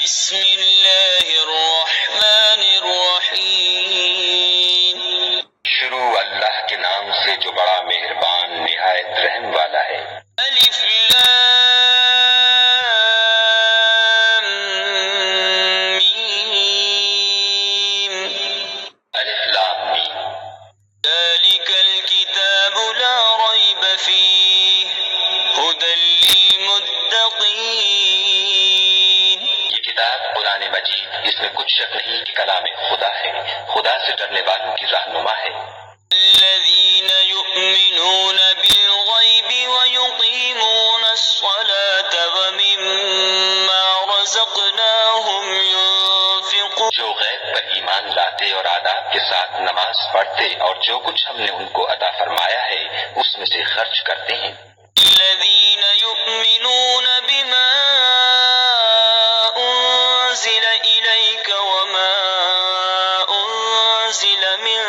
بسم اللہ الرحمن الرحیم شروع اللہ کے نام سے جو بڑا مہربان نہایت رحم والا ہے۔ الف لام میم الف لام میم ذلك الكتاب لا ريب فيه هدى للمتقين یہ کتاب قرآن مجید، اس میں کچھ شک نہیں کہ کلام خدا ہے، خدا سے ڈرنے والوں کی رہنما ہے۔ الذين يؤمنون بالغيب ويقيمون الصلاة ومما رزقناهم ينفقون جو غیب پر ایمان لاتے اور آداب کے ساتھ نماز پڑھتے اور جو کچھ ہم نے ان کو عطا فرمایا ہے اس میں سے خرچ کرتے ہیں۔ الذين يؤمنون بما أنزل إليك وما أنزل من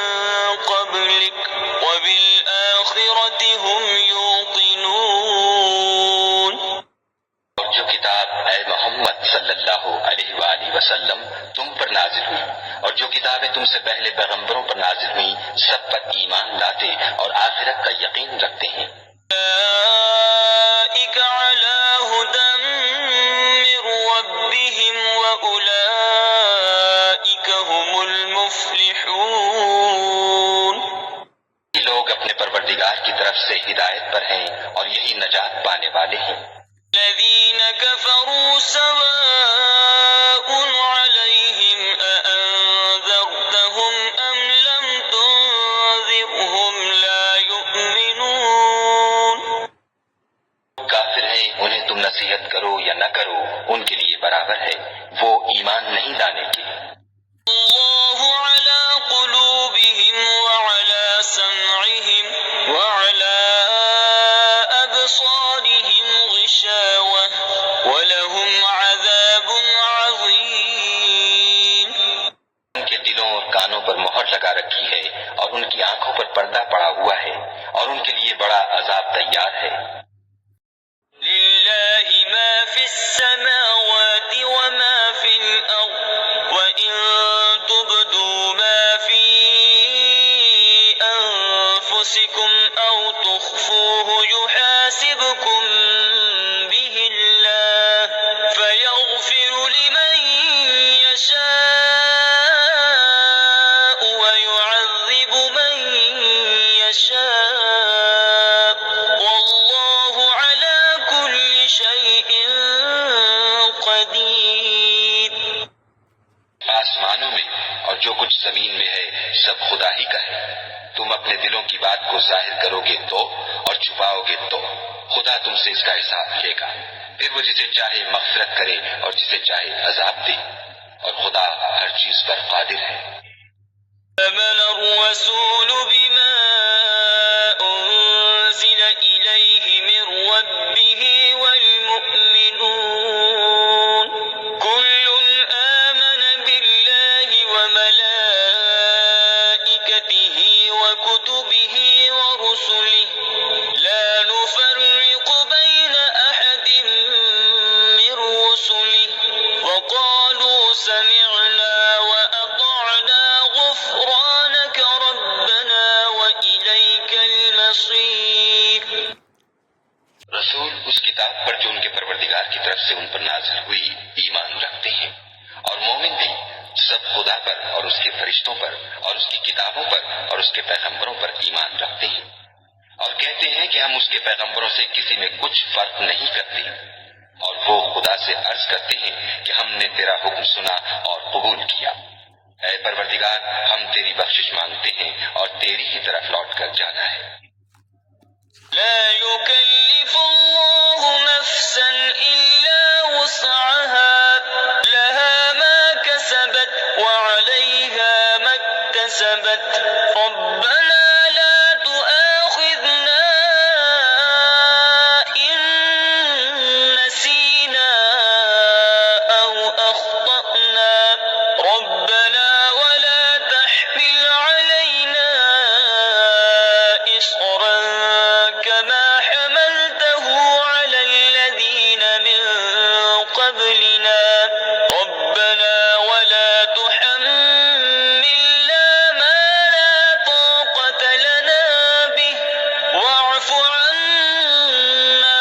قبلك وبالآخرة هم يوقنون اور جو کتاب اے محمد صلی اللہ علیہ وآلہ وسلم تم پر نازل ہوئی اور جو کتابیں تم سے پہلے پیغمبروں پر نازل ہوئی سب پر ایمان لاتے اور آخرت کا یقین رکھتے ہیں۔ أولئك على هدى من ربهم وأولئك هم المفلحون یہ لوگ اپنے پروردگار کی طرف سے ہدایت پر ہیں اور یہی نجات پانے والے ہیں۔ الذين كفروا سواء عليهم أأنذرتهم أم لم تنذرهم لا يؤمنون کافر ہیں، انہیں تم نصیحت کرو یا نہ کرو ان کے لیے برابر ہے، وہ ایمان نہیں لانے کے۔ الله على قلوبهم وعلى سمعهم وعلى أبصارهم غشاوة ولهم عذاب عظيم ان کے دلوں اور کانوں پر مہر لگا رکھی ہے اور ان کی آنکھوں پر پردہ پڑا ہوا ہے اور ان کے لیے بڑا عذاب تیار ہے۔ لله ما في السماوات وما في الأرض وإن تبدوا ما في أنفسكم أو تخفوه يحاسبكم به الله فيغفر لمن يشاء ويعذب من يشاء والله على كل شيء قدير آسمانوں میں اور جو کچھ زمین میں ہے سب خدا ہی کا ہے۔ تم اپنے دلوں کی بات کو ظاہر کرو گے تو اور چھپاؤ گے تو خدا تم سے اس کا حساب لے گا، پھر وہ جسے چاہے مغفرت کرے اور جسے چاہے عذاب دے، اور خدا ہر چیز پر قادر ہے۔ آمن الرسول بما أنزل إليه من ربه والمؤمنون كل آمن بالله وملائكته وكتبه ورسله لا نفرق بين أحد من رسله وقالوا سمعنا وأطعنا غفرانك ربنا وإليك المصير رسول اس کتاب پر جو ان کے پروردگار کی طرف سے ان پر نازل ہوئی ایمان رکھتے ہیں، اور مومن بھی سب خدا پر اور اس کے فرشتوں پر اور اس کی کتابوں پر اور اس کے پیغمبروں پر ایمان رکھتے ہیں، اور کہتے ہیں کہ ہم اس کے پیغمبروں سے کسی میں کچھ فرق نہیں کرتے، اور وہ خدا سے عرض کرتے ہیں کہ ہم نے تیرا حکم سنا اور قبول کیا۔ اے پروردگار، ہم تیری بخشش مانگتے ہیں اور تیری ہی طرف لوٹ کر جانا ہے۔ لا يكلف الله نفسا إلا وسعها لها ما كسبت وعليها ما اكتسبت ربنا لا تؤاخذنا إن نسينا أو أخطأنا ربنا ولا تحمل علينا إصرا كما حملته على الذين من قبلنا ربنا ولا تحملنا ما لا طاقة لنا به واعف عنا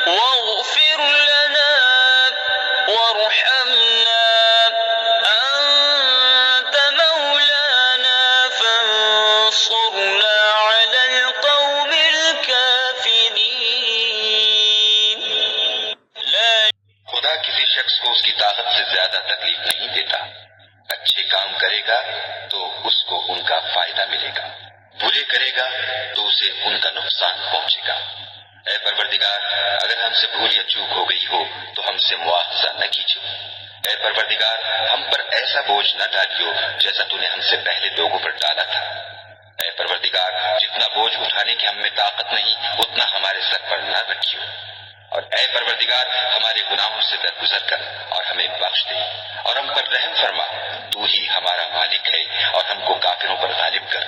واغفر لنا وارحمنا أنت مولانا فانصرنا على القوم الكافرين. لا خدا کسی شخص کو اس کی طاقت سے زیادہ تکلیف نہیں دیتا. اچھے کام کرے گا تو اس کو ان کا فائدہ ملے گا، برے کرے گا تو اسے ان کا نقصان پہنچے گا. اے پروردگار، اگر ہم سے بھول یا چوک ہو گئی ہو تو ہم سے مواخذہ نہ کیجو. اے پروردگار، ہم پر ایسا بوجھ نہ ڈالیو جیسا تو نے ہم سے پہلے لوگوں پر ڈالا تھا. اے پروردگار، جتنا بوجھ اٹھانے کی ہم میں طاقت نہیں اتنا ہمارے سر پر نہ رکھیو. اور اے پروردگار، ہمارے گناہوں سے درگزر کر اور ہمیں بخش دے اور ہم پر رحم فرما. تو ہی ہمارا مالک ہے اور ہم کو کافروں پر غالب کر.